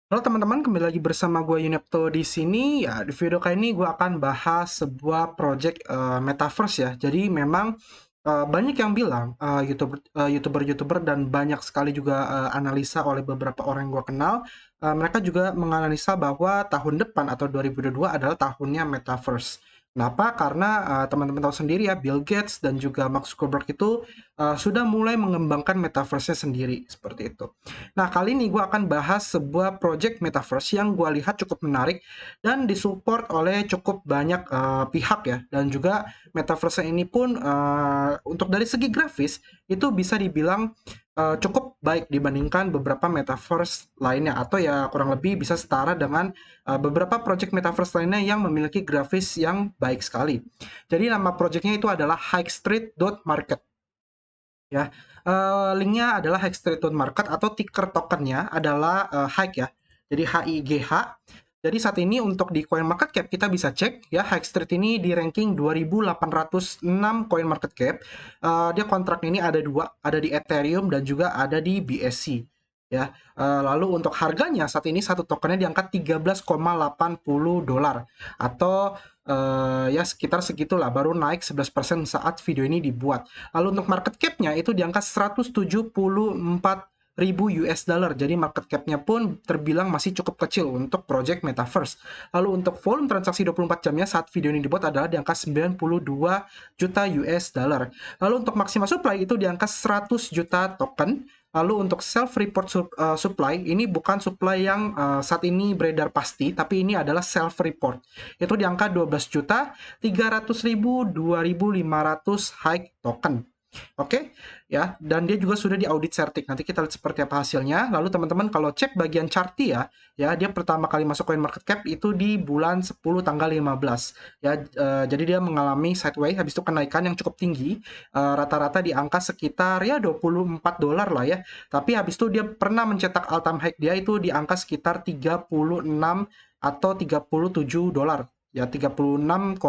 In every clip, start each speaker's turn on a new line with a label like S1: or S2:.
S1: Halo teman-teman, kembali lagi bersama gue Yunepto di sini. Ya, di video kali ini gue akan bahas sebuah project metaverse ya. Jadi memang banyak yang bilang YouTuber dan banyak sekali juga analisa oleh beberapa orang yang gue kenal. Mereka juga menganalisa bahwa tahun depan atau 2022 adalah tahunnya metaverse. Kenapa? Karena teman-teman tahu sendiri ya, Bill Gates dan juga Mark Zuckerberg itu sudah mulai mengembangkan metaverse-nya sendiri seperti itu. Nah, kali ini gue akan bahas sebuah project metaverse yang gue lihat cukup menarik dan disupport oleh cukup banyak pihak ya. Dan juga metaverse ini pun untuk dari segi grafis itu bisa dibilang cukup baik dibandingkan beberapa metaverse lainnya atau ya kurang lebih bisa setara dengan beberapa project metaverse lainnya yang memiliki grafis yang baik sekali. Jadi nama projectnya itu adalah Hikestreet.market ya. Linknya adalah Hike Street Market atau ticker tokennya adalah Hike ya. Jadi HIGH. Jadi saat ini untuk di coin market cap kita bisa cek ya, Hike Street ini di ranking 2806 coin market cap. Dia kontrak ini ada dua, ada di Ethereum dan juga ada di BSC ya. Lalu untuk harganya saat ini satu tokennya di angka 13,80 dolar atau ya sekitar segitulah, baru naik 11% saat video ini dibuat. Lalu untuk market cap-nya itu di angka 174.000 US dollar. Jadi market cap-nya pun terbilang masih cukup kecil untuk project metaverse. Lalu untuk volume transaksi 24 jamnya saat video ini dibuat adalah di angka 92 juta US dollar. Lalu untuk maksimal supply itu di angka 100 juta token. Lalu untuk self-report supply, ini bukan supply yang saat ini beredar pasti, tapi ini adalah self-report. Itu di angka 12 juta 300.000 2.500 high token. Oke, ya, dan dia juga sudah diaudit Certik. Nanti kita lihat seperti apa hasilnya. Lalu teman-teman kalau cek bagian charti ya dia pertama kali masuk coin market cap itu di bulan 10 tanggal 15. Ya, jadi dia mengalami sideways, habis itu kenaikan yang cukup tinggi, rata-rata di angka sekitar ya 24 dolar lah ya. Tapi habis itu dia pernah mencetak all time high dia itu di angka sekitar 36 atau 37 dolar. Ya 36,9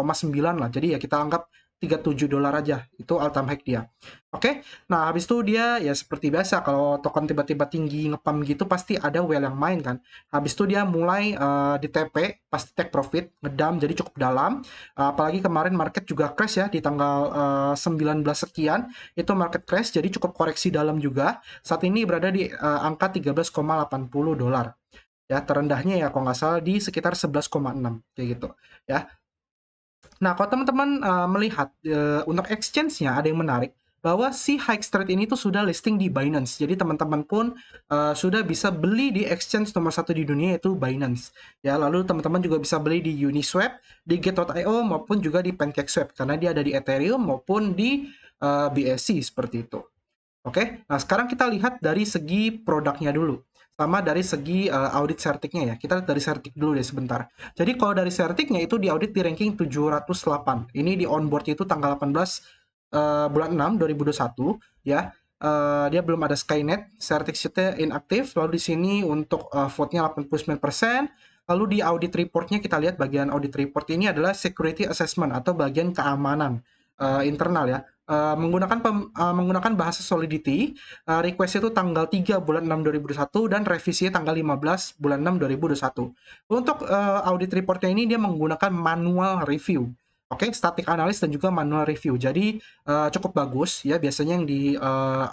S1: lah. Jadi ya kita anggap 37 dolar aja. Itu all time high dia. Oke, nah habis itu dia ya seperti biasa kalau token tiba-tiba tinggi ngepam gitu pasti ada whale yang main kan. Habis itu dia mulai di TP, pasti take profit, ngedam jadi cukup dalam. Apalagi kemarin market juga crash ya di tanggal 19 sekian, itu market crash jadi cukup koreksi dalam juga. Saat ini berada di angka 13,80 dolar. Ya, terendahnya ya kalau nggak salah di sekitar 11,6 kayak gitu ya. Nah, kalau teman-teman melihat untuk exchange-nya ada yang menarik bahwa si Hike Street ini tuh sudah listing di Binance. Jadi teman-teman pun sudah bisa beli di exchange nomor satu di dunia yaitu Binance. Ya, lalu teman-teman juga bisa beli di Uniswap, di Get.io maupun juga di PancakeSwap karena dia ada di Ethereum maupun di BSC seperti itu. Oke, nah sekarang kita lihat dari segi produknya dulu. Sama dari segi audit sertiknya ya. Kita lihat dari sertik dulu deh sebentar. Jadi kalau dari sertiknya itu diaudit di ranking 708. Ini di onboard itu tanggal 18 bulan 6 2021 ya. Dia belum ada Skynet, sertik sheetnya inaktif. Lalu di sini untuk vote-nya 89%. Lalu di audit reportnya kita lihat bagian audit report ini adalah security assessment atau bagian keamanan internal ya. Menggunakan bahasa Solidity, request itu tanggal 3 bulan 6 2021 dan revisinya tanggal 15 bulan 6 2021. Untuk audit reportnya ini dia menggunakan manual review. Oke, static analysis dan juga manual review. Jadi cukup bagus ya. Biasanya yang di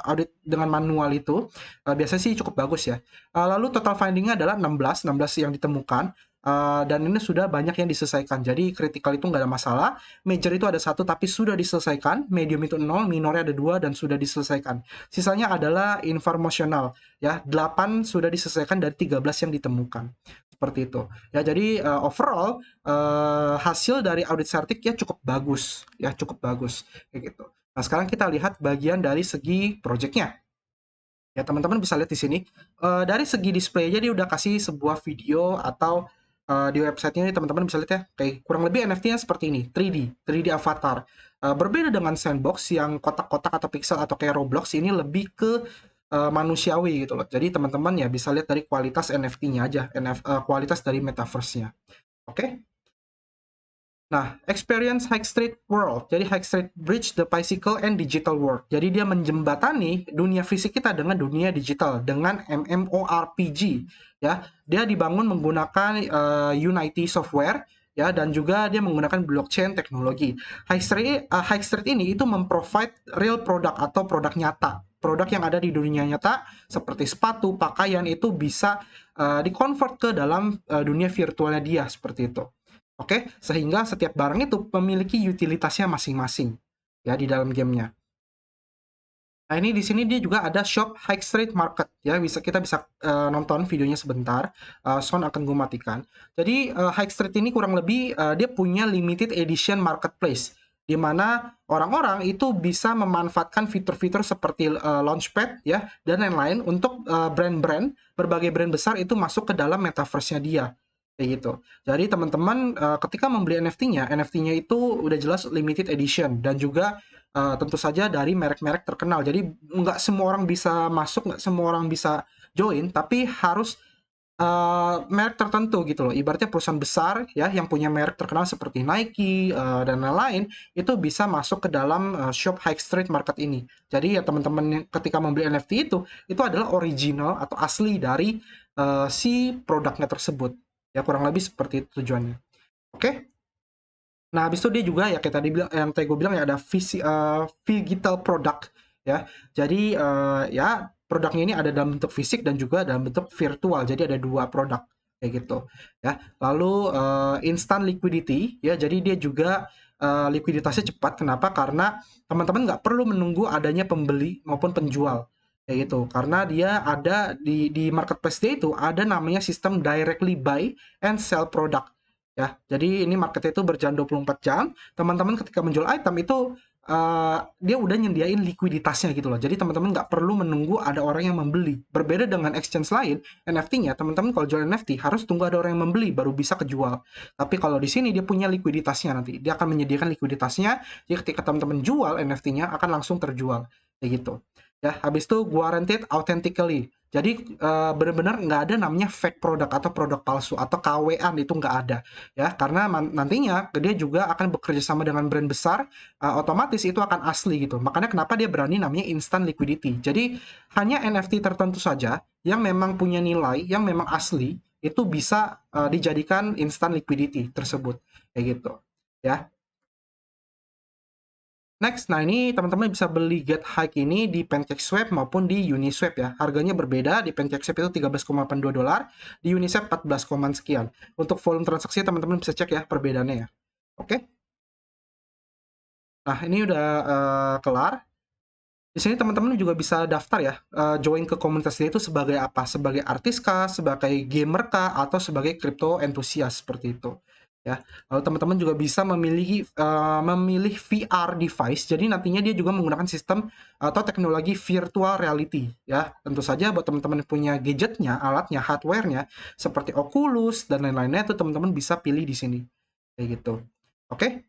S1: audit dengan manual itu biasanya sih cukup bagus ya. Lalu total findingnya adalah 16 yang ditemukan. Dan ini sudah banyak yang diselesaikan. Jadi critical itu nggak ada masalah. Major itu ada satu tapi sudah diselesaikan, medium itu 0, minornya ada dua dan sudah diselesaikan. Sisanya adalah informasional, ya 8 sudah diselesaikan dari 13 yang ditemukan. Seperti itu. Ya jadi overall hasil dari audit sertik ya cukup bagus kayak gitu. Nah, sekarang kita lihat bagian dari segi projectnya. Ya, teman-teman bisa lihat di sini. Dari segi display aja dia udah kasih sebuah video atau di websitenya ini teman-teman bisa lihat ya, kayak kurang lebih NFT-nya seperti ini, 3D avatar. Berbeda dengan Sandbox yang kotak-kotak atau pixel atau kayak Roblox ini lebih ke manusiawi gitu loh. Jadi teman-teman ya bisa lihat dari kualitas NFT-nya aja, kualitas dari metaverse-nya. Oke? Nah, experience High Street World. Jadi High Street Bridge the Physical and Digital World. Jadi dia menjembatani dunia fisik kita dengan dunia digital dengan MMORPG ya. Dia dibangun menggunakan Unity software ya, dan juga dia menggunakan blockchain teknologi. High Street ini itu memprovide real product atau produk nyata. Produk yang ada di dunia nyata seperti sepatu, pakaian itu bisa di-convert ke dalam dunia virtualnya dia seperti itu. Oke, sehingga setiap barang itu memiliki utilitasnya masing-masing ya di dalam gamenya. Nah, ini di sini dia juga ada shop High Street Market ya, kita bisa nonton videonya sebentar. Sound akan gue matikan. Jadi High Street ini kurang lebih dia punya limited edition marketplace di mana orang-orang itu bisa memanfaatkan fitur-fitur seperti launchpad ya dan lain-lain untuk brand-brand, berbagai brand besar itu masuk ke dalam metaverse-nya dia kayak gitu. Jadi teman-teman ketika membeli NFT-nya, NFT-nya itu udah jelas limited edition dan juga tentu saja dari merek-merek terkenal. Jadi nggak semua orang bisa masuk, nggak semua orang bisa join, tapi harus merek tertentu gitu loh. Ibaratnya perusahaan besar ya yang punya merek terkenal seperti Nike dan lain-lain itu bisa masuk ke dalam shop High Street Market ini. Jadi ya teman-teman yang ketika membeli NFT itu adalah original atau asli dari si produknya tersebut. Ya kurang lebih seperti itu tujuannya. Oke. Nah, habis itu dia juga ya kayak tadi bilang yang tadi gue bilang ya ada digital product ya. Jadi ya produknya ini ada dalam bentuk fisik dan juga dalam bentuk virtual. Jadi ada dua produk kayak gitu ya. Lalu instant liquidity ya. Jadi dia juga likuiditasnya cepat. Kenapa? Karena teman-teman nggak perlu menunggu adanya pembeli maupun penjual kayak gitu. Karena dia ada di marketplace dia itu ada namanya sistem directly buy and sell product ya. Jadi ini market itu berjalan 24 jam. Teman-teman ketika menjual item itu dia udah nyediain likuiditasnya gitu loh. Jadi teman-teman nggak perlu menunggu ada orang yang membeli. Berbeda dengan exchange lain, NFT-nya teman-teman kalau jual NFT harus tunggu ada orang yang membeli baru bisa kejual. Tapi kalau di sini dia punya likuiditasnya nanti. Dia akan menyediakan likuiditasnya. Jadi ketika teman-teman jual NFT-nya akan langsung terjual kayak gitu. Ya, habis itu guaranteed authentically. Jadi benar-benar nggak ada namanya fake product atau produk palsu atau KW-an itu nggak ada ya karena nantinya dia juga akan bekerja sama dengan brand besar otomatis itu akan asli gitu makanya kenapa dia berani namanya instant liquidity jadi hanya NFT tertentu saja yang memang punya nilai yang memang asli itu bisa dijadikan instant liquidity tersebut kayak gitu ya. Next, nah ini teman-teman bisa beli Get Hike ini di PancakeSwap maupun di Uniswap ya. Harganya berbeda, di PancakeSwap itu 13,82 dolar, di Uniswap 14, sekian. Untuk volume transaksi teman-teman bisa cek ya perbedaannya ya. Oke. Nah, ini udah kelar. Di sini teman-teman juga bisa daftar ya, join ke komunitas ini itu sebagai apa? Sebagai artis kah, sebagai gamer kah, atau sebagai crypto enthusiast seperti itu. Ya, lalu teman-teman juga bisa memilih VR device. Jadi nantinya dia juga menggunakan sistem atau teknologi virtual reality. Ya, tentu saja buat teman-teman yang punya gadgetnya, alatnya, hardwarenya seperti Oculus dan lain-lainnya itu teman-teman bisa pilih di sini. Kayak gitu. Oke.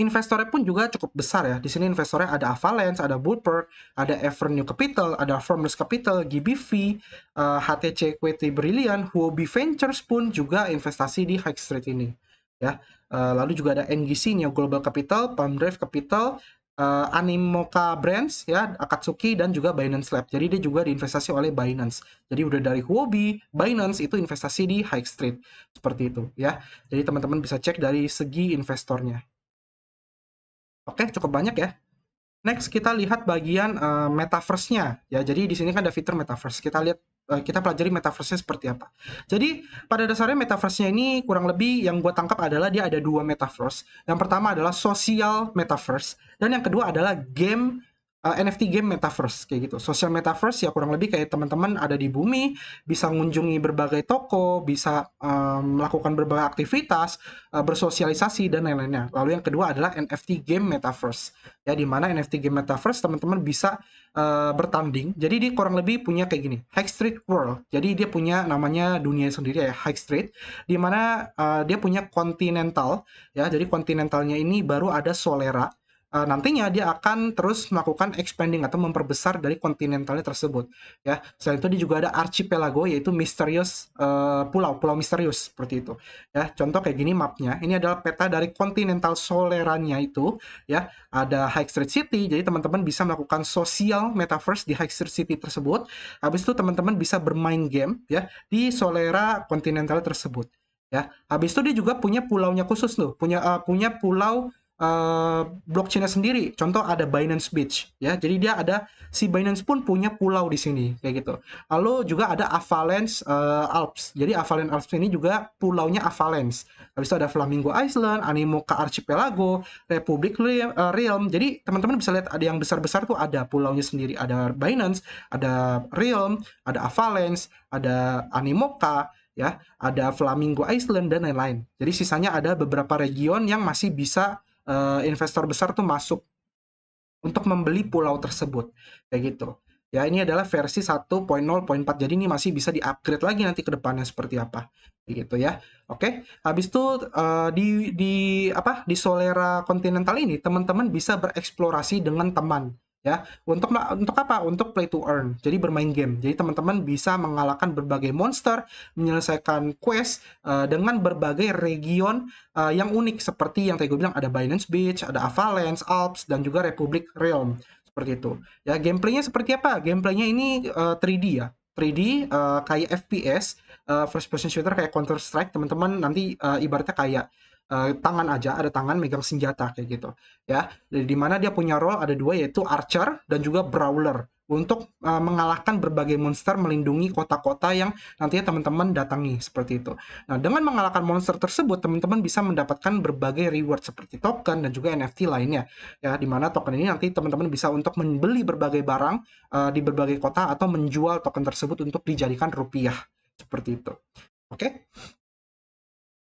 S1: Investornya pun juga cukup besar ya. Di sini investornya ada Avalanche, ada Bullperk, ada Avenue Capital, ada Formless Capital, GBV, HTC Equity Brilliant, Huobi Ventures pun juga investasi di High Street ini. Ya, lalu juga ada NGC, Neo Global Capital, Palm Drive Capital, Animoca Brands, ya, Akatsuki dan juga Binance Lab. Jadi dia juga diinvestasi oleh Binance. Jadi udah dari Huobi, Binance itu investasi di High Street seperti itu ya. Jadi teman-teman bisa cek dari segi investornya. Oke, cukup banyak ya. Next kita lihat bagian metaverse-nya ya. Jadi di sini kan ada fitur metaverse. Kita lihat kita pelajari metaverse-nya seperti apa. Jadi pada dasarnya metaverse-nya ini kurang lebih yang gue tangkap adalah dia ada dua metaverse. Yang pertama adalah social metaverse dan yang kedua adalah game NFT game metaverse kayak gitu. Social metaverse ya kurang lebih kayak teman-teman ada di bumi, bisa mengunjungi berbagai toko, bisa melakukan berbagai aktivitas, bersosialisasi dan lain-lainnya. Lalu yang kedua adalah NFT game metaverse. Ya di mana NFT game metaverse teman-teman bisa bertanding. Jadi dia kurang lebih punya kayak gini, High Street World. Jadi dia punya namanya dunia sendiri ya, High Street, di mana dia punya continental ya. Jadi continentalnya ini baru ada Solera. nantinya dia akan terus melakukan expanding atau memperbesar dari kontinentalnya tersebut. Ya, selain itu dia juga ada archipelago, yaitu misterius, pulau misterius seperti itu. Ya, contoh kayak gini mapnya. Ini adalah peta dari kontinental solerannya itu. Ya, ada High Street City. Jadi teman-teman bisa melakukan sosial metaverse di High Street City tersebut. Habis itu teman-teman bisa bermain game ya di Solera kontinental tersebut. Ya, habis itu dia juga punya pulaunya khusus loh, punya pulau blockchain-nya sendiri. Contoh ada Binance Beach ya. Jadi dia ada si Binance pun punya pulau di sini kayak gitu. Lalu juga ada Avalanche Alps. Jadi Avalanche Alps ini juga pulaunya Avalanche. Habis itu ada Flamingo Island, Animoca Archipelago, Republic Realm. Jadi teman-teman bisa lihat ada yang besar-besar tuh ada pulaunya sendiri. Ada Binance, ada Realm, ada Avalanche, ada Animoca, ya, ada Flamingo Island dan lain-lain. Jadi sisanya ada beberapa region yang masih bisa investor besar tuh masuk untuk membeli pulau tersebut kayak gitu. Ya, ini adalah versi 1.0.4. Jadi ini masih bisa di-upgrade lagi nanti ke depannya seperti apa. Gitu ya. Oke, habis itu di Solera Continental ini teman-teman bisa bereksplorasi dengan teman ya. Untuk apa? Untuk play to earn. Jadi bermain game. Jadi teman-teman bisa mengalahkan berbagai monster, menyelesaikan quest dengan berbagai region yang unik seperti yang tadi gue bilang ada Binance Beach, ada Avalanche, Alps, dan juga Republic Realm seperti itu. Ya, gameplaynya seperti apa? Gameplaynya ini 3D ya. 3D kayak FPS, first person shooter kayak Counter Strike. Teman-teman nanti ibaratnya kayak tangan aja, ada tangan megang senjata kayak gitu. Ya, di mana dia punya role ada dua, yaitu Archer dan juga Brawler untuk mengalahkan berbagai monster, melindungi kota-kota yang nantinya teman-teman datangi seperti itu. Nah, dengan mengalahkan monster tersebut, teman-teman bisa mendapatkan berbagai reward seperti token dan juga NFT lainnya. Ya, di mana token ini nanti teman-teman bisa untuk membeli berbagai barang di berbagai kota atau menjual token tersebut untuk dijadikan rupiah. Seperti itu. Oke?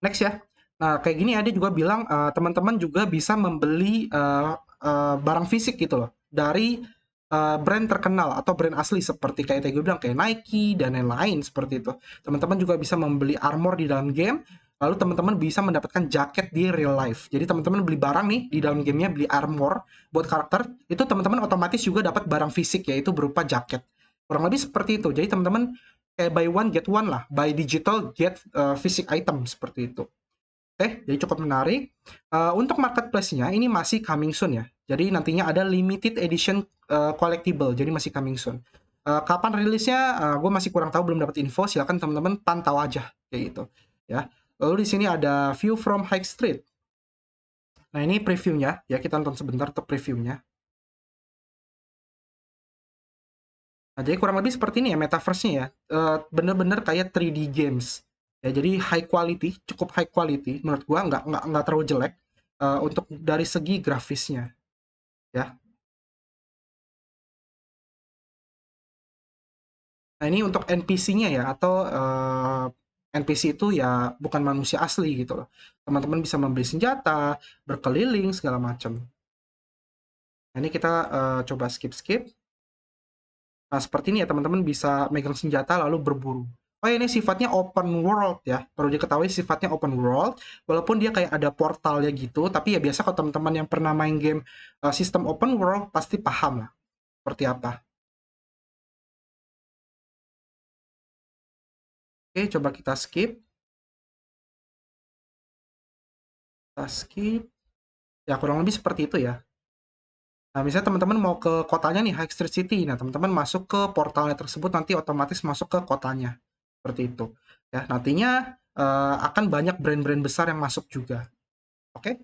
S1: Next ya. Nah, kayak gini ada juga bilang teman-teman juga bisa membeli barang fisik gitu loh dari brand terkenal atau brand asli seperti kayak tadi gue bilang kayak Nike dan lain-lain seperti itu. Teman-teman juga bisa membeli armor di dalam game, lalu teman-teman bisa mendapatkan jaket di real life. Jadi teman-teman beli barang nih di dalam gamenya, beli armor buat karakter, itu teman-teman otomatis juga dapat barang fisik yaitu berupa jaket. Kurang lebih seperti itu. Jadi teman-teman kayak buy one get one lah, buy digital get fisik item seperti itu. Oke, jadi cukup menarik. Untuk marketplace-nya ini masih coming soon ya. Jadi nantinya ada limited edition collectible, jadi masih coming soon. Kapan rilisnya? Gue masih kurang tahu, belum dapat info. Silakan teman-teman pantau aja kayak gitu. Ya. Lalu di sini ada view from High Street. Nah, ini previewnya ya, kita nonton sebentar untuk previewnya. Nah, jadi kurang lebih seperti ini ya metaverse-nya ya. Bener-bener kayak 3D games. Ya, jadi high quality, cukup high quality menurut gua, nggak terlalu jelek untuk dari segi grafisnya ya. Nah, ini untuk NPC-nya ya, atau NPC itu ya bukan manusia asli gitu loh. Teman-teman bisa membeli senjata, berkeliling segala macam. Nah, ini kita coba skip-skip. Nah, seperti ini ya, teman-teman bisa megang senjata lalu berburu. Oh, ini sifatnya open world ya. Perlu diketahui sifatnya open world, walaupun dia kayak ada portalnya gitu, tapi ya biasa kalau teman-teman yang pernah main game sistem open world pasti paham lah seperti apa. Oke, coba kita skip. Kita skip. Ya, kurang lebih seperti itu ya. Nah, misalnya teman-teman mau ke kotanya nih, High Street City. Nah, teman-teman masuk ke portalnya tersebut, nanti otomatis masuk ke kotanya. Seperti itu. Ya, nantinya akan banyak brand-brand besar yang masuk juga. Oke?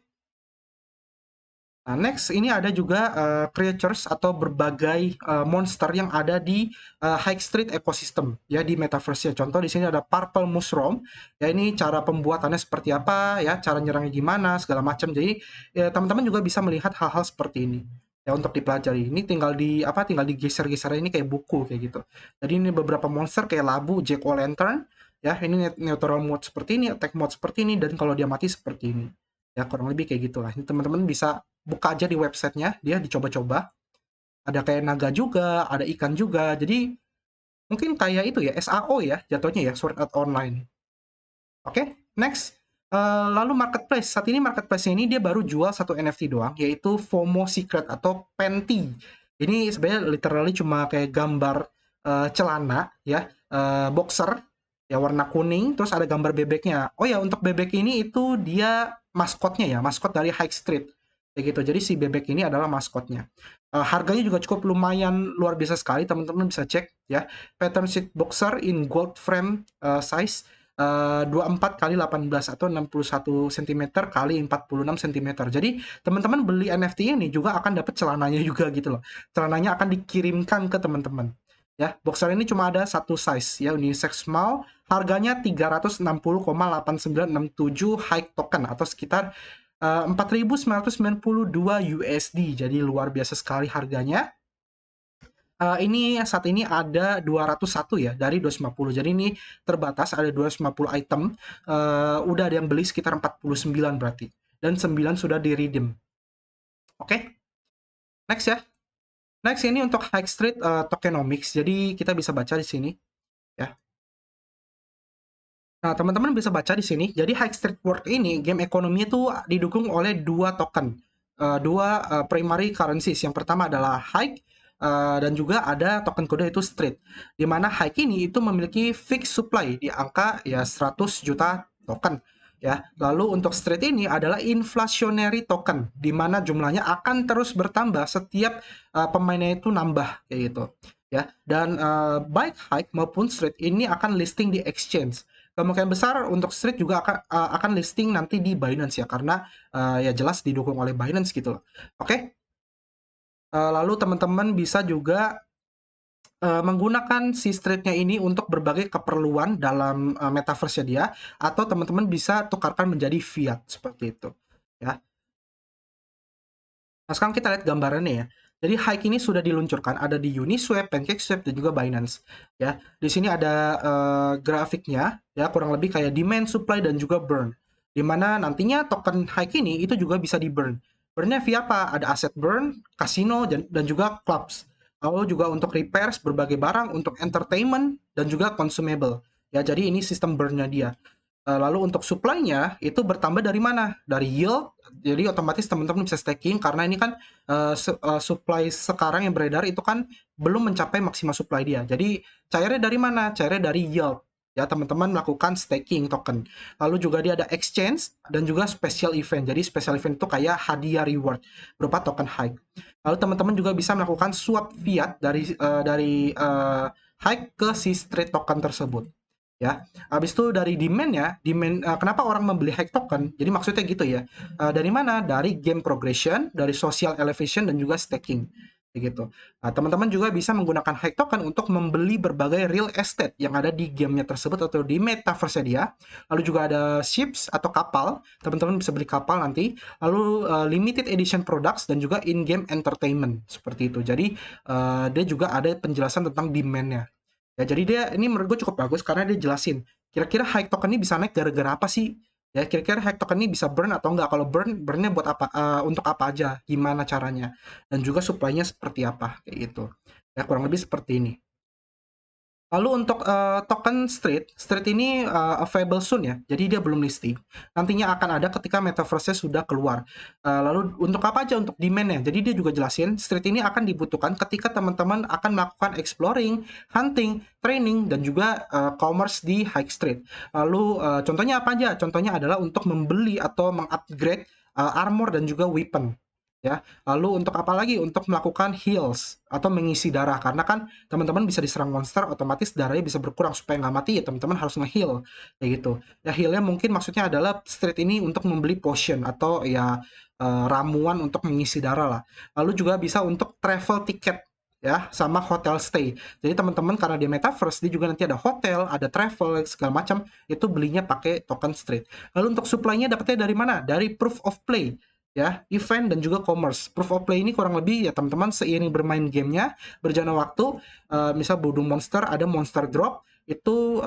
S1: Nah, next ini ada juga creatures atau berbagai monster yang ada di High Street Ecosystem ya di metaverse ya. Contoh di sini ada Purple Mushroom. Ya, ini cara pembuatannya seperti apa ya, cara nyerangnya gimana segala macam. Jadi ya, teman-teman juga bisa melihat hal-hal seperti ini ya untuk dipelajari. Ini tinggal digeser-geser ini kayak buku kayak gitu. Jadi ini beberapa monster kayak labu, Jack O' Lantern ya, ini neutral mode seperti ini, attack mode seperti ini, dan kalau dia mati seperti ini. Ya, kurang lebih kayak gitulah. Ini teman-teman bisa buka aja di websitenya, dia dicoba-coba. Ada kayak naga juga, ada ikan juga. Jadi mungkin kayak itu ya, SAO ya jatuhnya ya, Sword Art Online. Oke, next. Lalu marketplace, saat ini marketplace ini dia baru jual satu NFT doang, yaitu FOMO Secret atau Fenty. Ini sebenarnya literally cuma kayak gambar celana ya, boxer ya warna kuning, terus ada gambar bebeknya. Oh ya, untuk bebek ini itu dia maskotnya ya, maskot dari High Street. Kayak gitu. Jadi si bebek ini adalah maskotnya. Harganya juga cukup lumayan luar biasa sekali, teman-teman bisa cek ya. Pattern sheet boxer in gold frame size 24 kali 18 atau 61 cm kali 46 cm. Jadi teman-teman beli NFT ini juga akan dapat celananya juga gitu loh. Celananya akan dikirimkan ke teman-teman. Ya, boxer ini cuma ada satu size ya, unisex small, harganya 360,8967 high token atau sekitar 4.992 USD. Jadi luar biasa sekali harganya. Ini saat ini ada 201 ya dari 250. Jadi ini terbatas ada 250 item. Udah ada yang beli sekitar 49 berarti. Dan 9 sudah di-redeem. Oke, next ya. Next ini untuk High Street Tokenomics. Jadi kita bisa baca di sini ya. Nah, teman-teman bisa baca di sini. Jadi High Street World ini game ekonomi itu didukung oleh dua token, dua primary currencies. Yang pertama adalah High dan juga ada token kode itu Street. Di mana High ini itu memiliki fixed supply di angka ya 100 juta token. Ya, lalu untuk Street ini adalah inflationary token, di mana jumlahnya akan terus bertambah setiap pemainnya itu nambah kayak gitu. Ya, dan baik High maupun Street ini akan listing di exchange. Kemungkinan besar untuk Street juga akan listing nanti di Binance ya, karena ya jelas didukung oleh Binance gitu loh. Oke. Lalu teman-teman bisa juga menggunakan si Street-nya ini untuk berbagai keperluan dalam metaverse-nya dia, atau teman-teman bisa tukarkan menjadi fiat seperti itu ya. Nah, sekarang kita lihat gambarannya ya. Jadi Hike ini sudah diluncurkan, ada di Uniswap, PancakeSwap, dan juga Binance. Ya, di sini ada grafiknya, ya kurang lebih kayak demand, supply, dan juga burn. Di mana nantinya token Hike ini itu juga bisa di burn. Burnnya via apa? Ada asset burn, casino, dan juga clubs. Lalu juga untuk repairs berbagai barang, untuk entertainment, dan juga consumable. Ya, jadi ini sistem burnnya dia. Lalu untuk supply-nya itu bertambah dari mana? Dari yield. Jadi otomatis teman-teman bisa staking karena ini kan supply sekarang yang beredar itu kan belum mencapai maksimal supply dia. Jadi cairnya dari mana? Cairnya dari yield. Ya, teman-teman melakukan staking token. Lalu juga dia ada exchange dan juga special event. Jadi special event itu kayak hadiah reward berupa token hike. Lalu teman-teman juga bisa melakukan swap fiat dari hike ke si street token tersebut. Ya, habis itu dari demand kenapa orang membeli hack token? Jadi maksudnya gitu ya. Dari mana? Dari game progression, dari social elevation dan juga staking. Begitu. Nah, teman-teman juga bisa menggunakan hack token untuk membeli berbagai real estate yang ada di gamenya tersebut atau di metaverse dia. Lalu juga ada ships atau kapal. Teman-teman bisa beli kapal nanti. Lalu limited edition products dan juga in-game entertainment seperti itu. Jadi dia juga ada penjelasan tentang demand-nya. Ya, jadi dia ini menurut gue cukup bagus karena dia jelasin kira-kira high token ini bisa naik gara-gara apa sih? Ya, kira-kira high token ini bisa burn atau enggak? Kalau burnnya buat apa? Untuk apa aja? Gimana caranya? Dan juga supply-nya seperti apa? Kayak gitu. Ya, kurang lebih seperti ini. Lalu untuk token Street ini available soon ya, jadi dia belum listing. Nantinya akan ada ketika metaverse sudah keluar. Lalu untuk apa aja untuk demand-nya? Jadi dia juga jelasin, Street ini akan dibutuhkan ketika teman-teman akan melakukan exploring, hunting, training, dan juga commerce di High Street. Lalu contohnya apa aja? Contohnya adalah untuk membeli atau mengupgrade armor dan juga weapon. Ya, lalu untuk apa lagi? Untuk melakukan heals atau mengisi darah karena kan teman-teman bisa diserang monster otomatis darahnya bisa berkurang supaya nggak mati ya teman-teman harus nge-heal kayak gitu. Ya healnya mungkin maksudnya adalah street ini untuk membeli potion atau ya ramuan untuk mengisi darah lah. Lalu juga bisa untuk travel ticket ya sama hotel stay. Jadi teman-teman karena di metaverse dia juga nanti ada hotel, ada travel segala macam itu belinya pakai token street. Lalu untuk supply-nya dapetnya dari mana? Dari proof of play ya, event dan juga commerce. Proof of play ini kurang lebih ya teman-teman seiring bermain gamenya, berjalan waktu, misal Bodung Monster ada monster drop, itu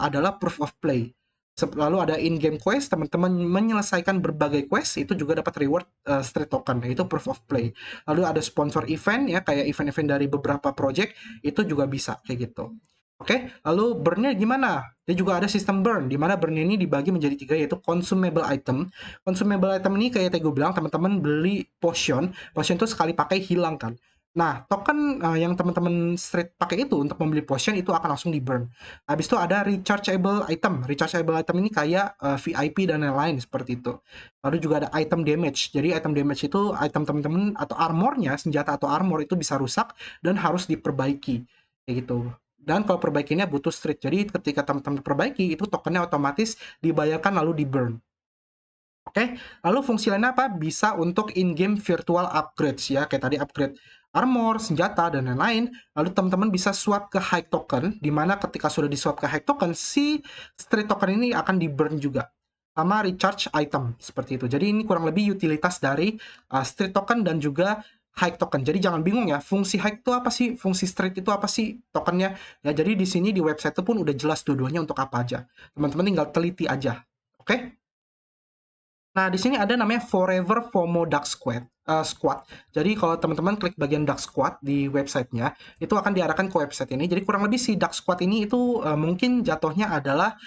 S1: adalah proof of play. Lalu ada in-game quest, teman-teman menyelesaikan berbagai quest, itu juga dapat reward street token, itu proof of play. Lalu ada sponsor event ya, kayak event-event dari beberapa project, itu juga bisa kayak gitu. Oke, lalu burn-nya gimana? Dia juga ada sistem burn, di mana burn ini dibagi menjadi 3, yaitu consumable item. Consumable item ini kayak tadi gue bilang, teman-teman beli potion, potion itu sekali pakai hilang kan. Nah, token yang teman-teman street pakai itu untuk membeli potion itu akan langsung di burn. Habis itu ada rechargeable item. Rechargeable item ini kayak VIP dan lain-lain seperti itu. Lalu juga ada item damage. Jadi item damage itu item teman-teman atau armornya, senjata atau armor itu bisa rusak dan harus diperbaiki. Kayak gitu. Dan kalau perbaikinya butuh street. Jadi ketika teman-teman perbaiki, itu tokennya otomatis dibayarkan lalu di burn. Oke, lalu fungsi lainnya apa? Bisa untuk in-game virtual upgrades ya, kayak tadi upgrade armor, senjata, dan lain-lain. Lalu teman-teman bisa swap ke high token, di mana ketika sudah di swap ke high token, si street token ini akan di burn juga. Sama recharge item, seperti itu. Jadi ini kurang lebih utilitas dari street token dan juga high token. Jadi jangan bingung ya, fungsi high itu apa sih? Fungsi street itu apa sih tokennya? Ya, jadi di sini di website itu pun udah jelas dua-duanya untuk apa aja. Teman-teman tinggal teliti aja. Oke? Nah, di sini ada namanya Forever FOMO Dark Squad. Squad. Jadi kalau teman-teman klik bagian Dark Squad di websitenya, itu akan diarahkan ke website ini. Jadi kurang lebih si Dark Squad ini itu mungkin jatuhnya adalah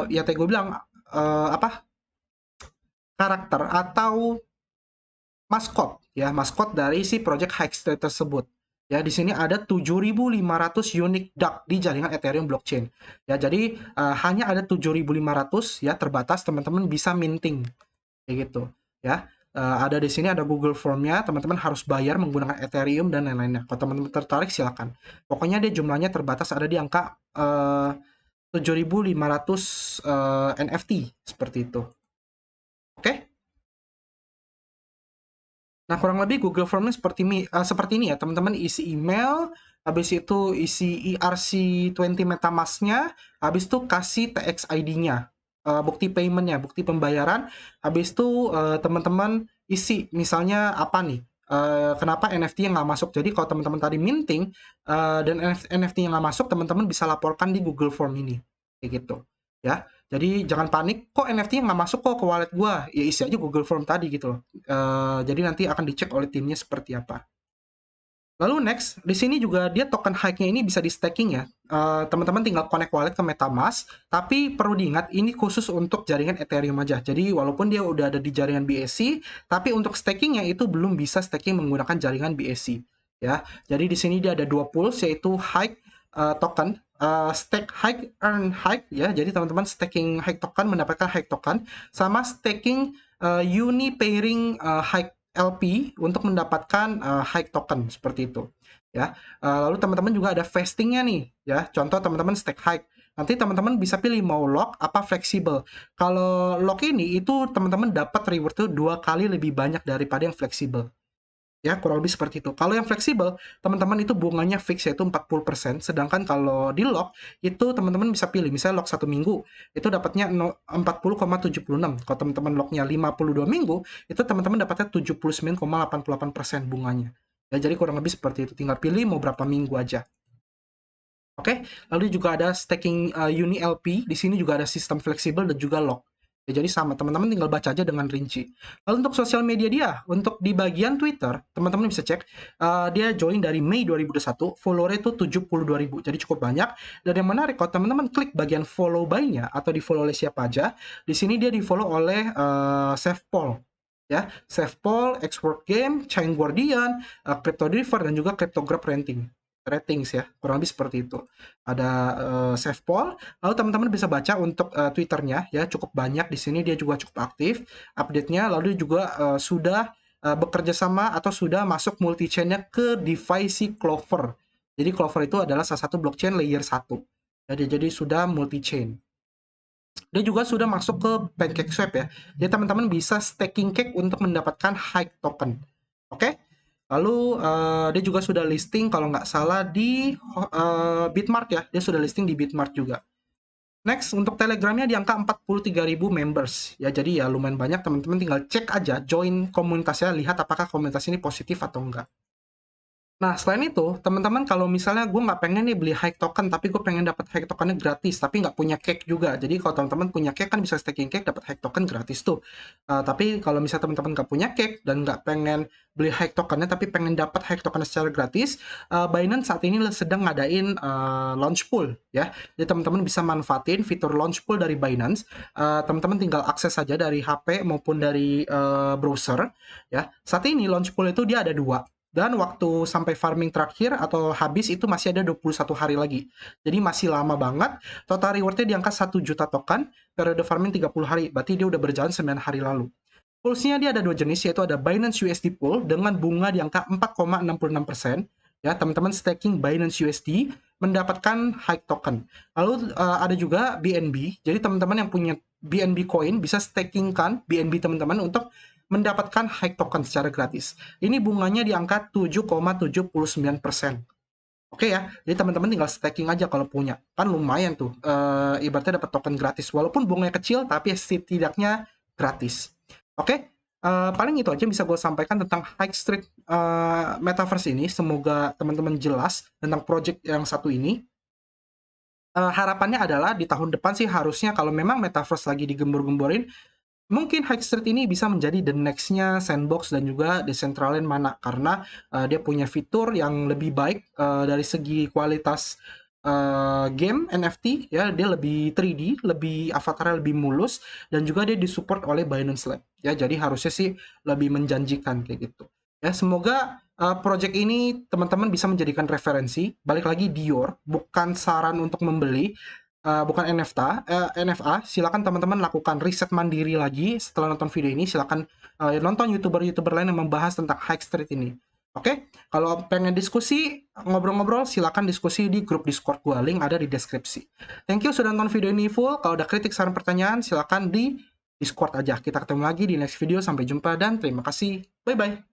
S1: ya tadi gue bilang apa karakter atau maskot ya maskot dari si Project Hexter tersebut. Ya, di sini ada 7.500 unique duck di jaringan Ethereum blockchain. Ya, jadi hanya ada 7.500 ya terbatas teman-teman bisa minting kayak gitu ya. Ada di sini ada Google Formnya, teman-teman harus bayar menggunakan Ethereum dan lain-lainnya. Kalau teman-teman tertarik silakan. Pokoknya dia jumlahnya terbatas ada di angka 7.500 NFT seperti itu. Oke? Nah, kurang lebih Google Formnya seperti ini ya, teman-teman isi email, habis itu isi ERC20 MetaMask-nya, habis itu kasih TX ID-nya, bukti payment-nya, bukti pembayaran, habis itu teman-teman isi misalnya apa nih, kenapa NFT yang nggak masuk. Jadi kalau teman-teman tadi minting dan NFT yang nggak masuk, teman-teman bisa laporkan di Google Form ini, kayak gitu ya. Jadi jangan panik, kok NFT nggak masuk kok ke wallet gua? Ya isi aja Google Form tadi gitu loh. Jadi nanti akan dicek oleh timnya seperti apa. Lalu next, di sini juga dia token hike-nya ini bisa di staking ya. Teman-teman tinggal connect wallet ke MetaMask, tapi perlu diingat ini khusus untuk jaringan Ethereum aja. Jadi walaupun dia udah ada di jaringan BSC, tapi untuk stakingnya itu belum bisa staking menggunakan jaringan BSC ya. Jadi di sini dia ada dua pools yaitu hike token, stake hike, earn hike ya. Jadi teman-teman staking hike token mendapatkan hike token, sama staking uni pairing hike LP untuk mendapatkan high token seperti itu ya. Lalu teman-teman juga ada vestingnya nih ya. Contoh teman-teman stake high. Nanti teman-teman bisa pilih mau lock apa fleksibel. Kalau lock ini itu teman-teman dapat reward itu 2 kali lebih banyak daripada yang fleksibel. Ya, kurang lebih seperti itu. Kalau yang fleksibel, teman-teman itu bunganya fix yaitu 40%, sedangkan kalau di lock itu teman-teman bisa pilih, misalnya lock 1 minggu, itu dapatnya 40,76. Kalau teman-teman locknya 52 minggu, itu teman-teman dapatnya 79,88% bunganya. Ya, jadi kurang lebih seperti itu. Tinggal pilih mau berapa minggu aja. Oke, lalu juga ada staking Uni LP. Di sini juga ada sistem fleksibel dan juga lock. Ya, jadi sama, teman-teman tinggal baca aja dengan rinci. Lalu untuk sosial media dia, untuk di bagian Twitter, teman-teman bisa cek, dia join dari Mei 2021, followernya itu 72.000, jadi cukup banyak. Dan yang menarik, kalau teman-teman klik bagian follow by-nya, atau di follow oleh siapa aja, di sini dia di follow oleh Seth Paul. Ya, Seth Paul, Export Game, Chain Guardian, Crypto Diver, dan juga Cryptograph ratings ya, kurang lebih seperti itu. Ada Seth Paul, lalu teman-teman bisa baca untuk Twitternya ya, cukup banyak di sini, dia juga cukup aktif update-nya, lalu juga sudah bekerja sama atau sudah masuk multi chain-nya ke DeFi si Clover. Jadi Clover itu adalah salah satu blockchain layer 1. Jadi sudah multi chain. Dia juga sudah masuk ke PancakeSwap ya. Jadi teman-teman bisa staking cake untuk mendapatkan high token. Oke? Lalu dia juga sudah listing kalau nggak salah di Bitmart ya. Dia sudah listing di Bitmart juga. Next, untuk Telegramnya di angka 43.000 members. Ya, jadi ya lumayan banyak, teman-teman tinggal cek aja, join komunitasnya, lihat apakah komunitas ini positif atau enggak. Nah, selain itu, teman-teman kalau misalnya gue nggak pengen nih beli Hike token, tapi gue pengen dapat Hike tokennya gratis, tapi nggak punya cake juga. Jadi kalau teman-teman punya cake kan bisa staking cake dapat Hike token gratis tuh. Tapi kalau misalnya teman-teman nggak punya cake dan nggak pengen beli Hike tokennya, tapi pengen dapat Hike tokennya secara gratis, Binance saat ini sedang ngadain launch pool ya. Jadi teman-teman bisa manfaatin fitur launch pool dari Binance. Teman-teman tinggal akses saja dari HP maupun dari browser ya. Saat ini launch pool itu dia ada dua. Dan waktu sampai farming terakhir atau habis itu masih ada 21 hari lagi. Jadi masih lama banget. Total rewardnya di angka 1 juta token, periode farming 30 hari. Berarti dia udah berjalan 9 hari lalu. Poolsnya dia ada dua jenis, yaitu ada Binance USD Pool dengan bunga di angka 4,66%. Ya, teman-teman staking Binance USD mendapatkan hike token. Lalu ada juga BNB. Jadi teman-teman yang punya BNB coin bisa stakingkan BNB teman-teman untuk mendapatkan hike token secara gratis. Ini bunganya di angka 7,79%. Oke ya, jadi teman-teman tinggal staking aja kalau punya. Kan lumayan tuh, ibaratnya dapat token gratis. Walaupun bunganya kecil, tapi setidaknya gratis. Oke, paling itu aja yang bisa gue sampaikan tentang High Street Metaverse ini. Semoga teman-teman jelas tentang project yang satu ini. Harapannya adalah di tahun depan sih harusnya kalau memang Metaverse lagi digembor-gemborin, mungkin High Street ini bisa menjadi the next-nya Sandbox dan juga Decentraland mana, karena dia punya fitur yang lebih baik dari segi kualitas game NFT ya, dia lebih 3D, lebih avatarnya lebih mulus, dan juga dia disupport oleh Binance Lab ya, jadi harusnya sih lebih menjanjikan kayak gitu ya. Semoga project ini teman-teman bisa menjadikan referensi. Balik lagi Dior bukan saran untuk membeli, bukan NFA. Silakan teman-teman lakukan riset mandiri lagi setelah nonton video ini. Silakan nonton youtuber-youtuber lain yang membahas tentang High Street ini. Oke, kalau pengen diskusi, ngobrol-ngobrol, silakan diskusi di grup Discord gue. Link ada di deskripsi. Thank you sudah nonton video ini full. Kalau ada kritik, saran, pertanyaan, silakan di Discord aja. Kita ketemu lagi di next video. Sampai jumpa dan terima kasih. Bye-bye.